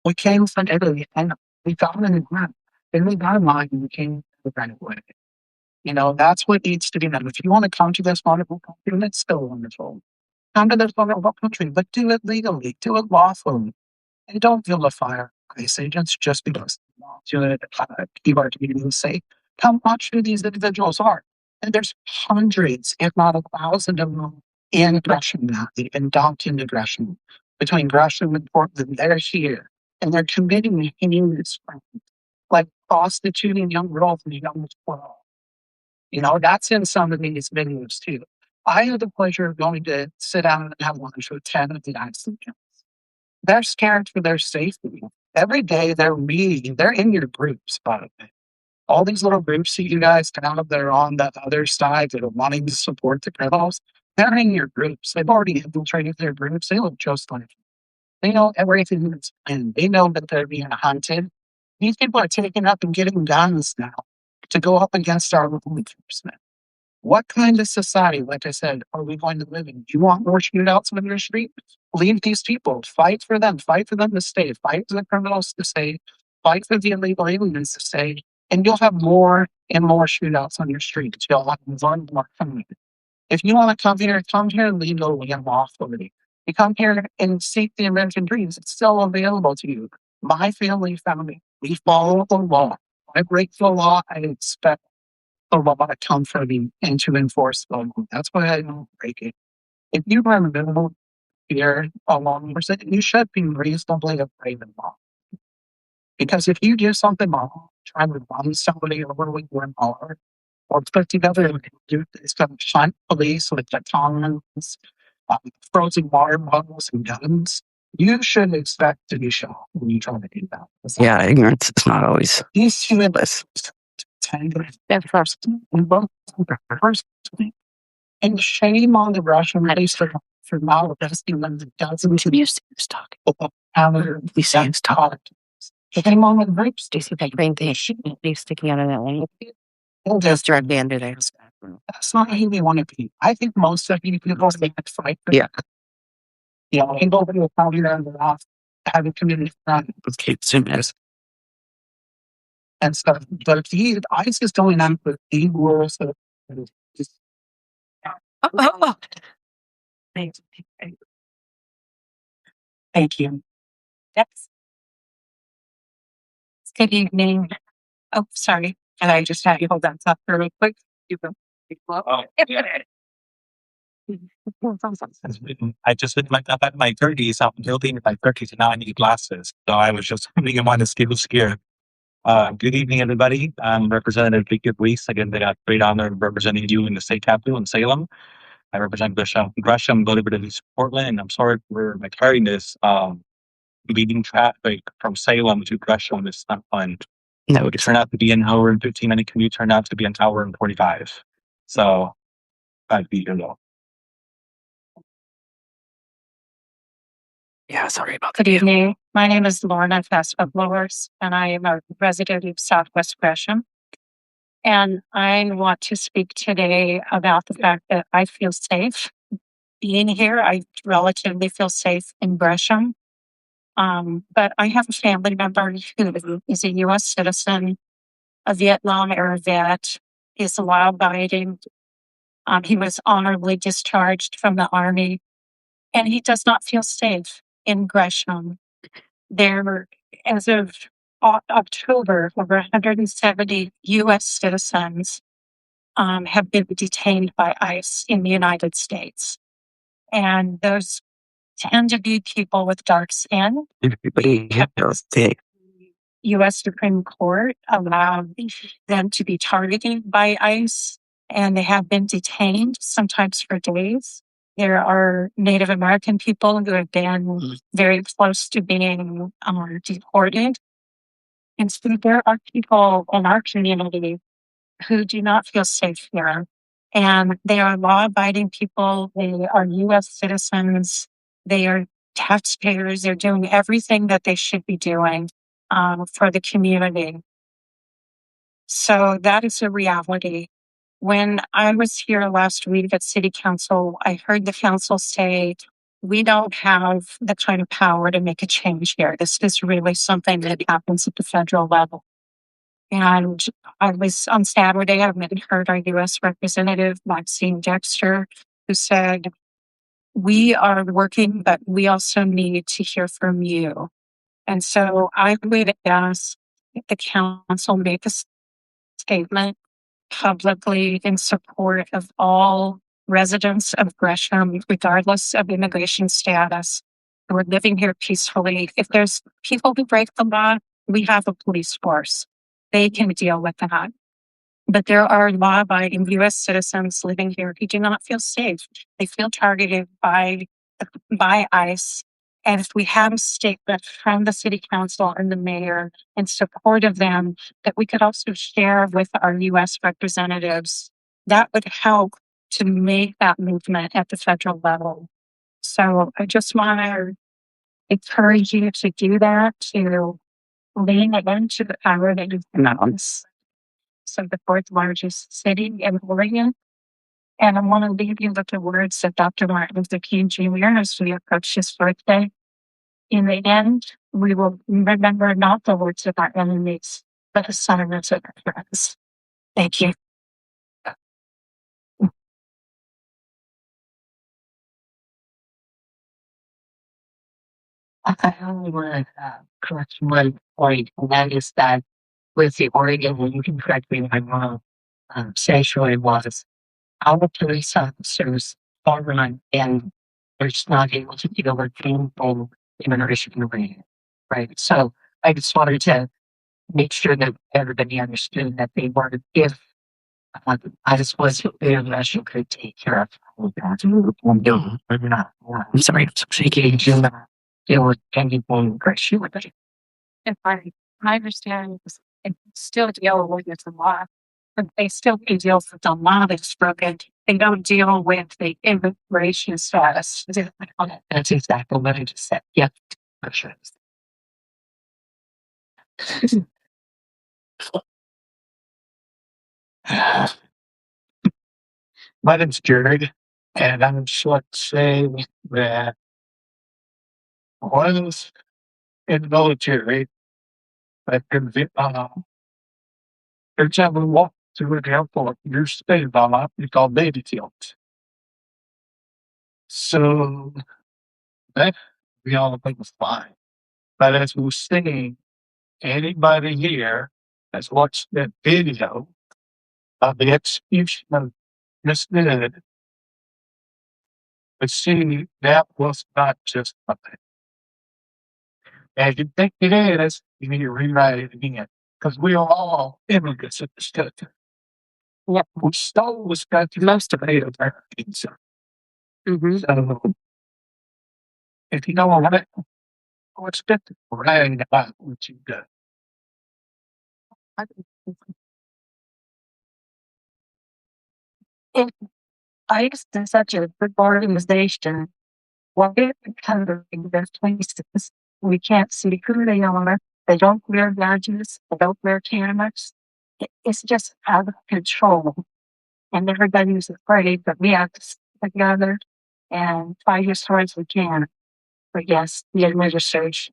We came from Italy and we got in the ground. Then we got in line and we came to the right way. That's what needs to be done. If you want to come to this wonderful country, and it's still wonderful, come to this wonderful country, but do it legally, do it lawfully, and don't vilify ICE agents just because they want to keep our community safe. Come watch who these individuals are. And there's hundreds, if not 1,000 of them in Gresham now. They've been dumped into Gresham. Between Gresham and Portland, they're here. And they're committing heinous crimes, like prostituting young girls and young 12. That's in some of these videos too. I had the pleasure of going to sit down and have lunch with 10 of the ICE agents. They're scared for their safety. Every day they're meeting, they're in your groups, by the way. All these little groups that you guys have that are on the other side that are wanting to support the criminals, they're in your groups. They've already infiltrated their groups. They look just like you. They know everything that's planned. They know that they're being hunted. These people are taking up and getting guns now to go up against our law enforcement. What kind of society, like I said, are we going to live in? Do you want more shootouts on your street? Leave these people. Fight for them. Fight for them to stay. Fight for the criminals to stay. Fight for the illegal aliens to stay. And you'll have more and more shootouts on your streets. You'll have more and more coming. If you want to come here legally and lawfully. You come here and seek the American dreams. It's still available to you. My family found it. We follow the law. I break the law. I expect the law to come for me and to enforce the law. That's why I don't break it. If you are minimal here along, you should be reasonably afraid of law. Because if you do something wrong, try to run somebody over with your car, or put together and do this kind of hunt police with batons, frozen water bottles and guns, you should expect to be shot when you try to do that. Yeah, ignorance is not always these two bliss. And shame on the Russian police for not arresting them dozens of years talking. We see him talk. Shame on the groups. Do you see that green thing sticking out of that lane? Just directly under there. That's not who we want to be. I think most of you people think it's fight. Yeah. And nobody will tell you that they're off having community front. Okay, yes. And stuff. But if ICE is going on with the rules of Thank you. Yes. Good evening. Oh, sorry. Can I just have you hold that up real quick? You go. Oh, yeah. I just hit my 30s. I'm building my 30s and now I need glasses. So I was just putting them on the skill. Good evening, everybody. I'm Representative Victor Weiss. Again, I got great honor of representing you in the state capitol in Salem. I represent Gresham, Delivered Portland, and I'm sorry for my tardiness. Leading traffic from Salem to Gresham is not fun. No, It turned out to be an hour and 15-minute commute, turned out to be an hour and 45. So that'd be good. Yeah, sorry about that. Good evening. My name is Lorna Fastblowers, and I am a resident of Southwest Gresham. And I want to speak today about the fact that I feel safe being here. I relatively feel safe in Gresham. But I have a family member who is a U.S. citizen, a Vietnam era vet. He's law-abiding. He was honorably discharged from the Army, and he does not feel safe in Gresham. There, as of October, over 170 U.S. citizens have been detained by ICE in the United States. And those tend to be people with dark skin. U.S. Supreme Court allowed them to be targeted by ICE, and they have been detained, sometimes for days. There are Native American people who have been very close to being deported. And so there are people in our community who do not feel safe here. And they are law-abiding people. They are U.S. citizens. They are taxpayers. They're doing everything that they should be doing for the community. So that is a reality. When I was here last week at City Council, I heard the council say we don't have the kind of power to make a change here. This is really something that happens at the federal level. And I was on Saturday, I heard our U.S. Representative Maxine Dexter, who said, we are working, but we also need to hear from you. And so I would ask that the council make a statement publicly in support of all residents of Gresham, regardless of immigration status, who are living here peacefully. If there's people who break the law, we have a police force. They can deal with that. But there are law-abiding U.S. citizens living here who do not feel safe. They feel targeted by ICE. And if we have a statement from the city council and the mayor in support of them that we could also share with our U.S. representatives, that would help to make that movement at the federal level. So I just want to encourage you to do that, to lean into the power that you've got. So the fourth largest city in Oregon. And I want to leave you with the words of Dr. Martin Luther King Jr. as we approach his birthday. In the end, we will remember not the words of our enemies, but the silence of our friends. Thank you. I only want to correct one point, and that is that with the Oregon, and you can correct me if I'm wrong, sanctuary was our police officers are run and they're just not able to deal with painful immigration related, right? So I just wanted to make sure that everybody understood that they were, if I just was international could take care of all that. No, we're not. I'm sorry, I'm so shaky. Deal with anyone immigration with it. If I understand, it's still deal with the law, but they still can deal with the law that's broken. They don't deal with the immigration status. That's exactly what I just said. Yep. For sure. My name's Jared, and I'm just like saying that I was in the military, but in Vietnam, every time we walk through an airport, you're staying on up, you call baby fields. So that we all think was fine. But as we were saying, anybody here has watched that video of the execution of Miss Ned, but see, that was not just a thing. And if you think it is, you need to rewrite it again. Because we are all immigrants in this country. Yep. We stole this country, most of it, Americans. So, if you don't want it, what's good to brag about what you've done? If ICE is such a good organization, why it covering their places? We can't see who they are. They don't wear badges. They don't wear cameras. It's just out of control. And everybody's afraid, but we have to stick together and fight as hard as we can. But yes, the administration.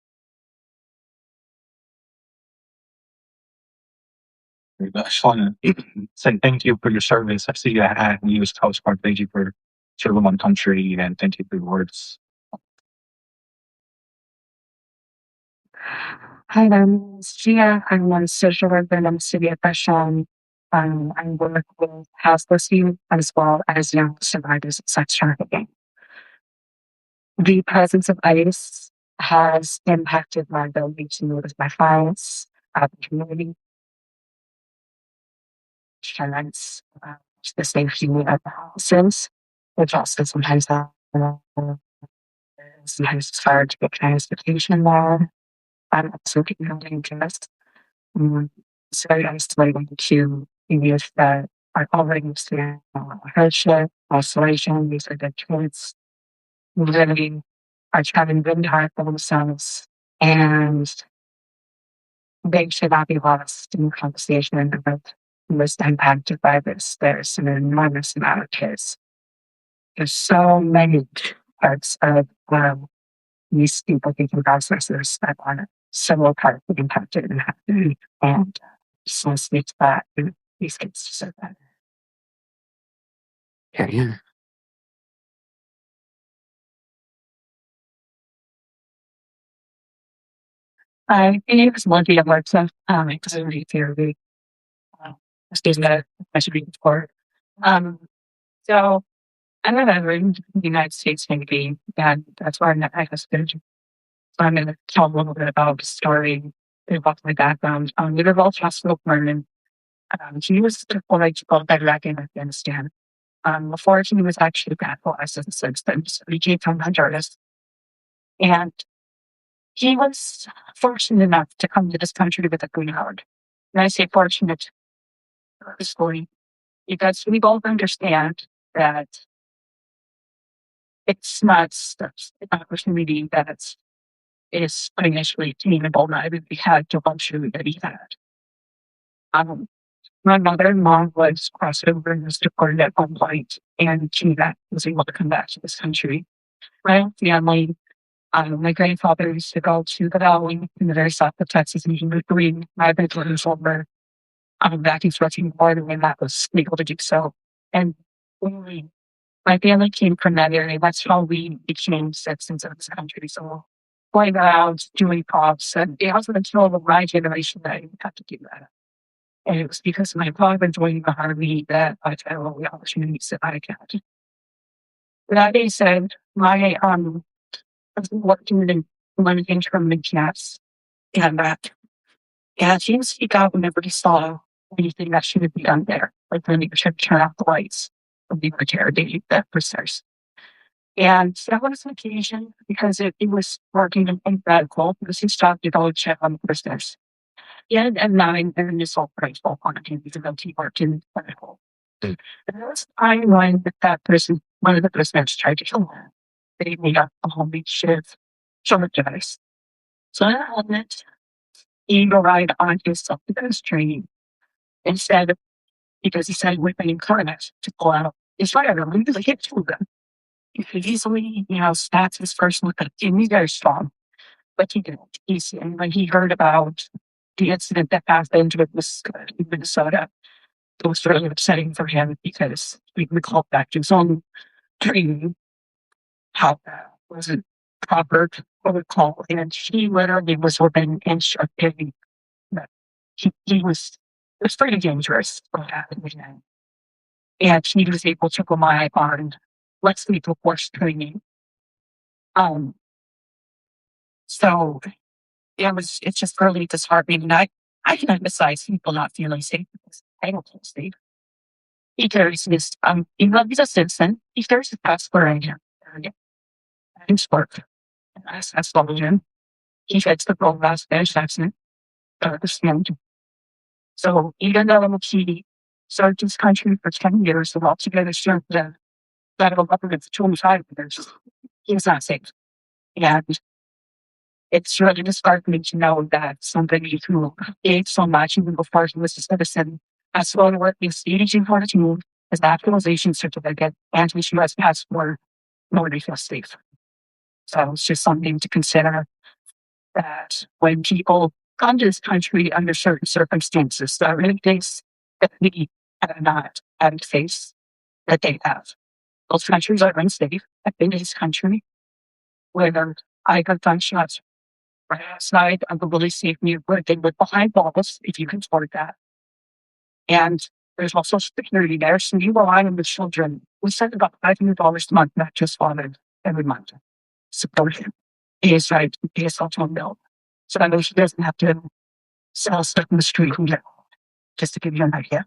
I just want to say thank you for your service. I see you had U.S. Coast Guard. Thank you for serving one country, and thank you for your words. Hi, my name is Gia. I'm a social worker in the city of Gresham. I work with houseless youth as well as young survivors of sex trafficking. The presence of ICE has impacted my ability to notice my clients out in the community, insurance, the safety of the houses, which also sometimes it's hard to get transportation there. I'm also getting dangerous. It's very isolating to youth that are already experiencing hardship, isolation. These are the kids who really are trying really hard for themselves, and they should not be lost in conversation about who was impacted by this. There's an enormous amount of kids. There's so many parts of these people thinking processors that are several parts of impacted and happen. And so it's that these kids to say that. Yeah. I think it was lucky at work stuff, activity theory. Excuse me, I should be before. So I remember in the United States Navy, and that's where I was good. So I'm going to tell a little bit about the story about my background. We were both hospital learning. She was deployed to both Iraq and Afghanistan. Before he was actually radicalized as a citizen, so he came from Honduras. And he was fortunate enough to come to this country with a green card. And I say fortunate purposefully because we both understand that it's not an opportunity that is financially attainable, neither we had to luxury that he had. My mother-in-law was crossed over and was deported at one point, and she was able to come back to this country. My family, my grandfather used to go to the Valley in the very south of Texas, and he was doing my bedrooms over back in stretching water when that was legal to do so. And my family came from that area. That's how we became citizens of this country. So going around doing props, and it wasn't until my generation that I didn't have to do that. And it was because my father joining the Army that I had all the opportunities that I got. That being said, my I was working in one internment camps and that and he would speak out whenever he saw anything that shouldn't be done there. Like when they should turn off the lights when they were interrogating the prisoners. And that was an occasion because it was working in radical because he stopped to go check on the prisoners. And nine and this all grateful on him even though he worked in medical. And that was the time when that person, one of the prisoners tried to kill him. They made up a whole makeshift device. So that element, he relied on his self-defense training instead of because he said we've been encouraged to pull out his firearm and really hit two of them. He could easily, snatch his first look at him. He's very strong, but he didn't. And when he heard about the incident that happened with Minnesota, it was really upsetting for him because we recalled back to his own training how that wasn't proper protocol. And he literally was within an inch of hitting that. He was, it was pretty dangerous what happened with him. And he was able to rely on less lethal force training. So it's just really disheartening. And I can emphasize people not feeling safe because I don't feel safe. He carries his, even though he's a citizen, he carries his passport in him. His work. That's him. He gets the role of Spanish accent, understand. So even though he served his country for 10 years, and altogether served the federal government for 25 years, he was not safe. And it's really disheartening to know that somebody who gave so much even before he was a citizen has to go to work with staging fortitude, his naturalization certificate, and his U.S. passport, nobody feels safe. So it's just something to consider that when people come to this country under certain circumstances, there are many things that we have not had to face that they have. Those countries are unsafe. I've been to this country where I got gunshots right outside of a really safe neighborhood. They live behind walls, if you can afford that. And there's also security there. So you rely on the children. We send about $500 a month, not just father, every month. Support him. He is right. He is also a bill. So that he doesn't have to sell stuff in the street and get just to give you an idea.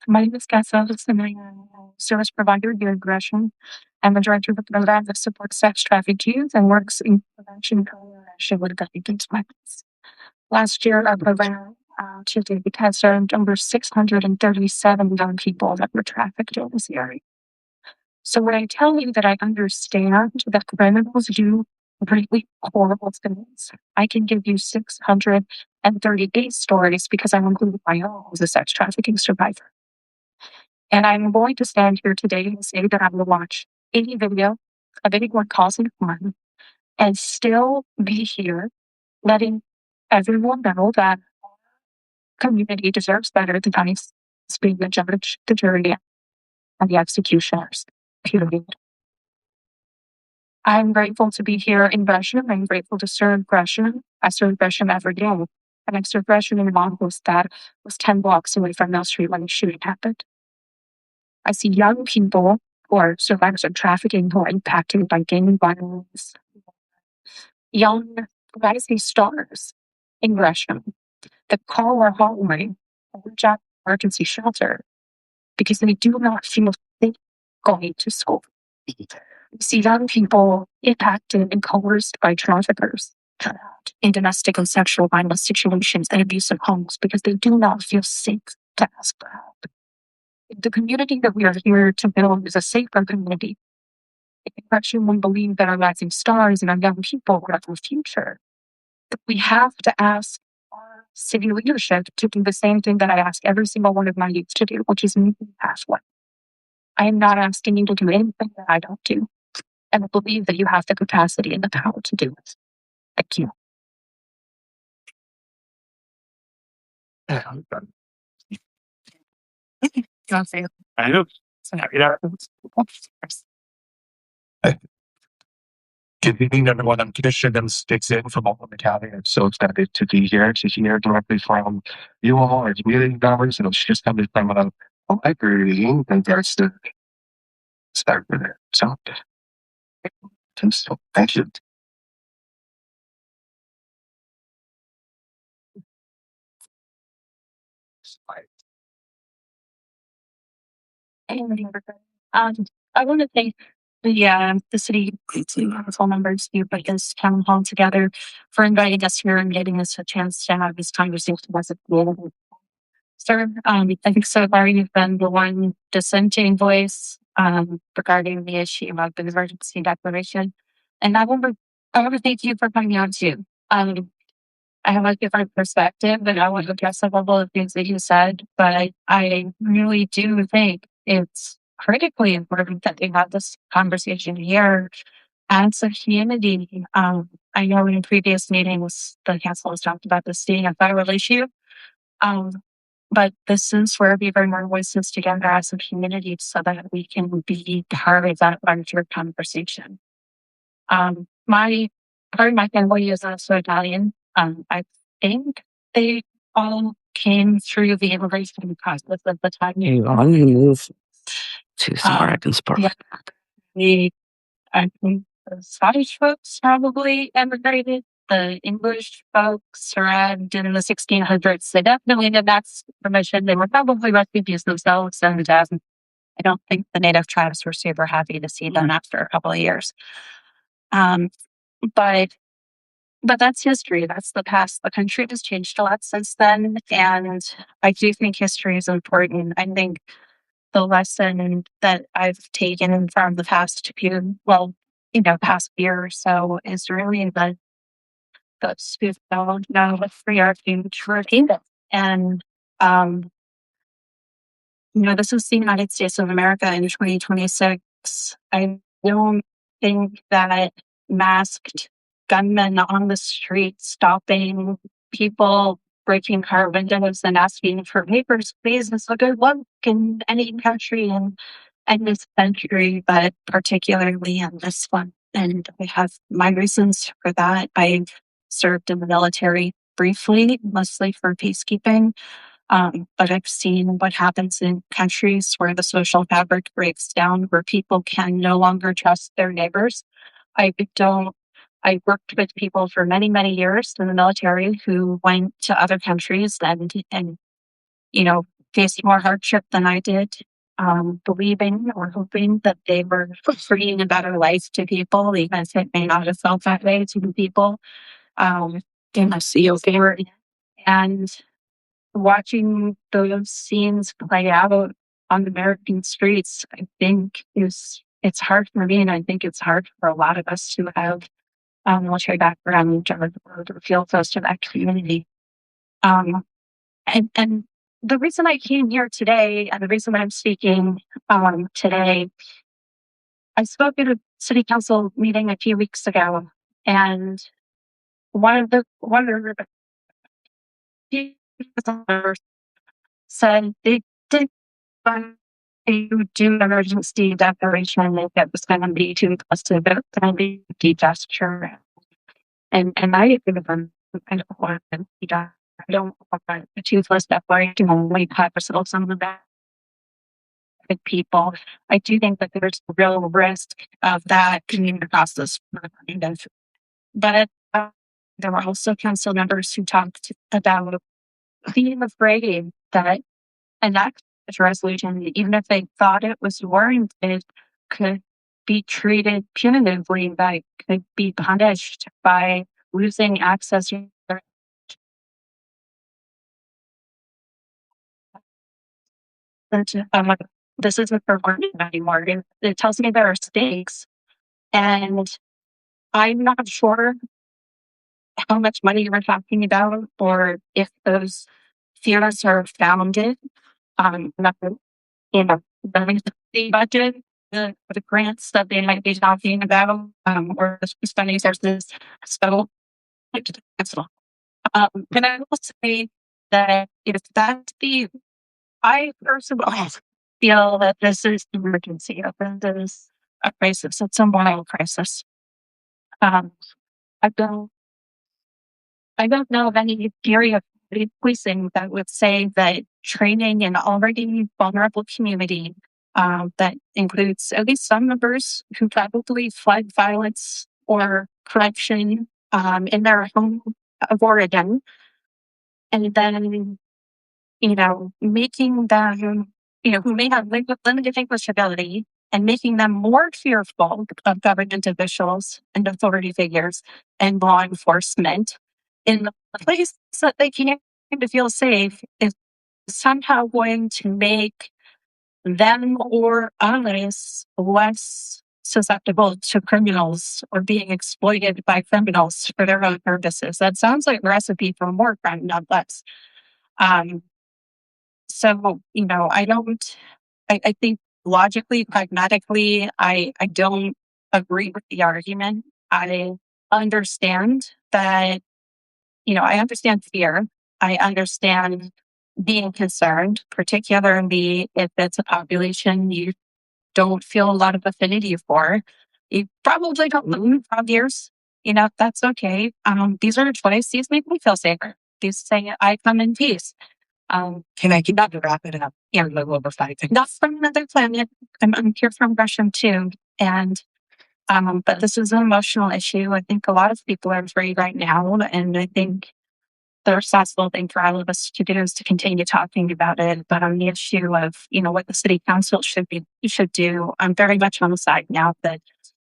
My name is Casa, and I'm a service provider here at Gresham. I'm the director of the program that supports sex trafficked youth and works in prevention and coordination with against violence. Last year, our program to has served over 637 young people that were trafficked in this area. So when I tell you that I understand that criminals do really horrible things. I can give you 638 stories because I'm including my own as a sex trafficking survivor. And I'm going to stand here today and say that I will watch any video of anyone causing harm and still be here letting everyone know that community deserves better than ICE being the judge, the jury, and the executioners. Period. I'm grateful to be here in Gresham. I'm grateful to serve Gresham. I serve Gresham every day. And I served Gresham in a house that was 10 blocks away from Mill Street when the shooting happened. I see young people who are survivors of trafficking who are impacted by gang violence. Young rising stars in Gresham that call our hotline or reach out to emergency shelter because they do not feel safe going to school. We see young people impacted and coerced by traffickers in domestic and sexual violence situations and abusive homes because they do not feel safe to ask for help. The community that we are here to build is a safer community. Gresham, we believe that our rising stars and our young people are the future. That we have to ask our city leadership to do the same thing that I ask every single one of my youth to do, which is meet the pathway. I am not asking you to do anything that I don't do. And I believe that you have the capacity and the power to do it. Thank you. I know. Good evening, everyone. I'm Gresham Sticks in from Oakland County. I'm so excited to be here, to hear directly from you all as community members. And it's just coming from a library and there's the start with it. So, thank you. I want to thank the city council members who put this town hall together for inviting us here and giving us a chance to have this conversation as a community. Sir, I think so far you've been the one dissenting voice regarding the issue of the emergency declaration. And I want to thank you for coming out too. I have a different perspective and I want to address a couple of things that you said, but I really do think it's critically important that they have this conversation here as a community. I know in previous meetings, the council has talked about this being a federal issue. But this is where we bring our voices together as a community so that we can be part of that larger conversation. My part of my family is also Italian. I think they all came through the immigration process at the time. You want to move to somewhere I can sport. Yeah, I think the Scottish folks probably emigrated. The English folks arrived in the 1600s. They definitely did not permission. They were probably refugees themselves. And I don't think the native tribes were super happy to see them after a couple of years. But that's history. That's the past. The country has changed a lot since then. And I do think history is important. I think the lesson that I've taken from the past past year or so is really that those who don't know what free our future is. And this is the United States of America in 2026. I don't think that masked gunmen on the street stopping people, breaking car windows and asking for papers, please, is a good look in any country and this country, but particularly in this one. And I have my reasons for that. I served in the military briefly, mostly for peacekeeping. But I've seen what happens in countries where the social fabric breaks down, where people can no longer trust their neighbors. I worked with people for many, many years in the military who went to other countries and faced more hardship than I did, believing or hoping that they were bringing a better life to people, even if it may not have felt that way to people. In the COC, and watching those scenes play out on American streets, I think it's hard for me, and I think it's hard for a lot of us who have military background or feel close to that community. And the reason I came here today and the reason I'm speaking today, I spoke at a city council meeting a few weeks ago, and one of the members said they did to do an emergency declaration and that was going to be too close to the be gesture. And I agree with them. I don't want to be done. I don't want a toothless declaration only covers some of the bad people. I do think that there's a real risk of that coming across this kind of. But there were also council members who talked about being afraid that an act resolution, even if they thought it was warranted, could be treated punitively, that could be punished by losing access to this isn't for learning anymore. It tells me there are stakes, and I'm not sure how much money we're talking about or if those fears are founded. Not the budget, the grants that they might be talking about, or the spending sources. So, and I will say that if that's I personally feel that this is an emergency. This is a crisis. It's a moral crisis. Um, I don't, I don't know of any theory of policing that would say that training an already vulnerable community that includes at least some members who probably fled violence or corruption in their home of origin, and then making them who may have limited English ability and making them more fearful of government officials and authority figures and law enforcement in the place that they can't to feel safe is somehow going to make them or others less susceptible to criminals or being exploited by criminals for their own purposes. That sounds like a recipe for more crime, not less. So, I think logically, pragmatically, I don't agree with the argument. I understand that, I understand fear. I understand being concerned, particularly if it's a population you don't feel a lot of affinity for. You probably don't live in 5 years. That's okay. These are a choice. These make me feel safer. These say I come in peace. Can I keep that to wrap it up? Yeah, over 5 things. Not from another planet. I'm here from Gresham too. And but this is an emotional issue. I think a lot of people are afraid right now. And I think the responsible thing for all of us to do is to continue talking about it. But on the issue of, what the city council should do, I'm very much on the side now that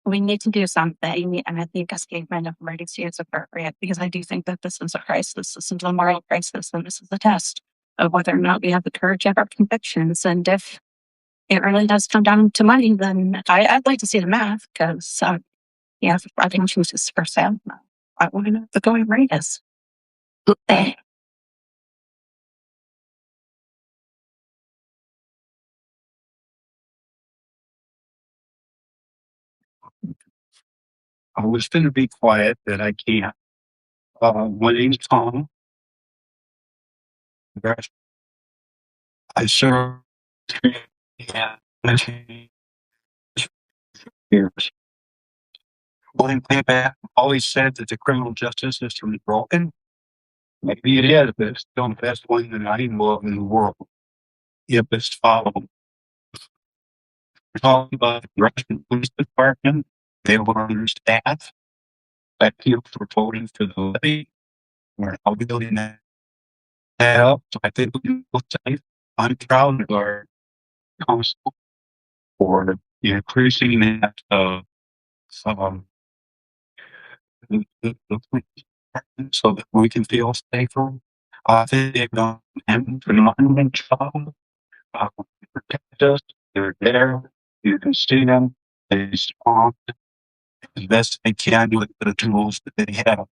we need to do something. And I think a statement of emergency is appropriate because I do think that this is a crisis. This is a moral crisis, and this is a test of whether or not we have the courage of our convictions. And if it really does come down to money, then I'd like to see the math because, if I think choose is for sale, I want to know what the going rate is. I was going to be quiet, but I can't. My name's Tom. I served years. William Payback always said that the criminal justice system is broken. Maybe it is, but it's still the best one that I know of in the world. If it's followed. We're talking about the Gresham Police Department. They were understaffed. Appeals for voting to the levy. We're now building that up. So I think we can feel safe. I'm proud of our council for increasing that so that we can feel safer. I think they've done an phenomenal job. Protect us. They're there. You can see them. They respond. as best they can with the tools that they have.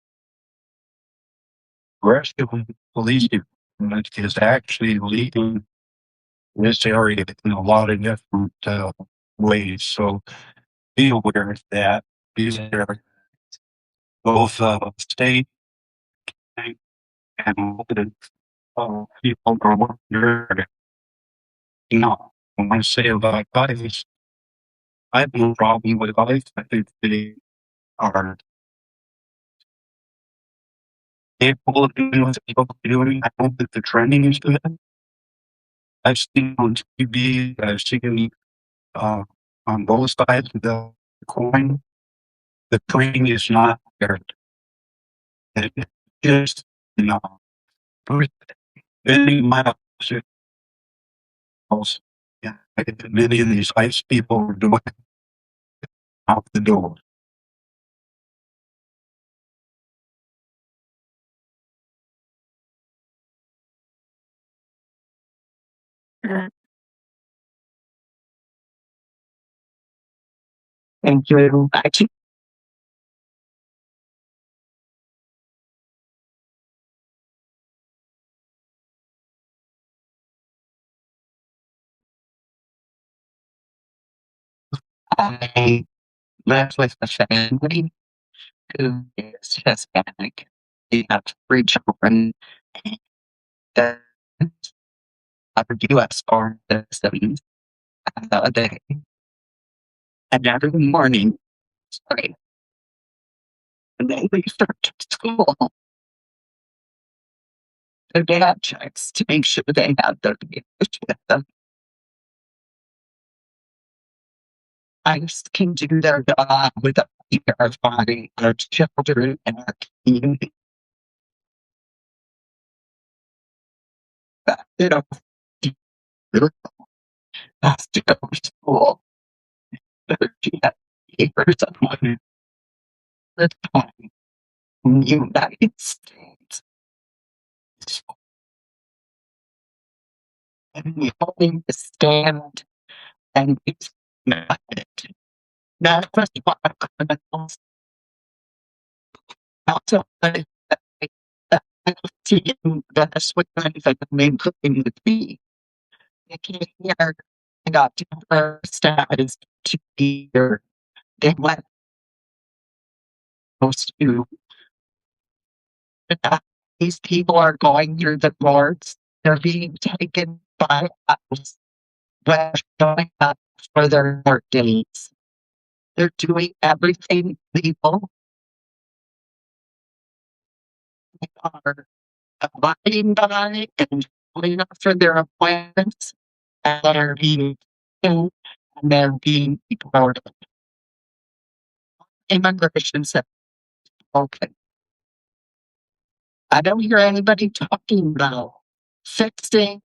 Gresham Police Department is actually leading this area in a lot of different ways. So be aware of that. These are both state and local people are working there. When I say about bodies, I have no problem with bodies. I think they are capable of doing what they're supposed to be doing. I hope that the training is good. I've seen on TV, I've seen on both sides of the coin, the training is not there. It just, many miles, yeah, many of these ice people are doing out the door. Thank you. Actually, I live with a family who is Hispanic. We have 3 children that are U.S. born citizens. They, and every morning, sorry, when they start to school, their dad checks to make sure they have their English with them. I just can do their job without terrifying our children and our community. That, has to go to school 30 years of my the time in the United States. And we only stand and it's not it. Not just what criminals, also I see that's what kind of the main cooking would be. I can't hear I got temporary status to be here. They went supposed to these people are going through the courts. They're being taken by us. They're showing up for their court dates. They're doing everything legal. They are abiding by and showing up for their appointments. And they're being sued and they're being deported. Immigration said, okay. I don't hear anybody talking about fixing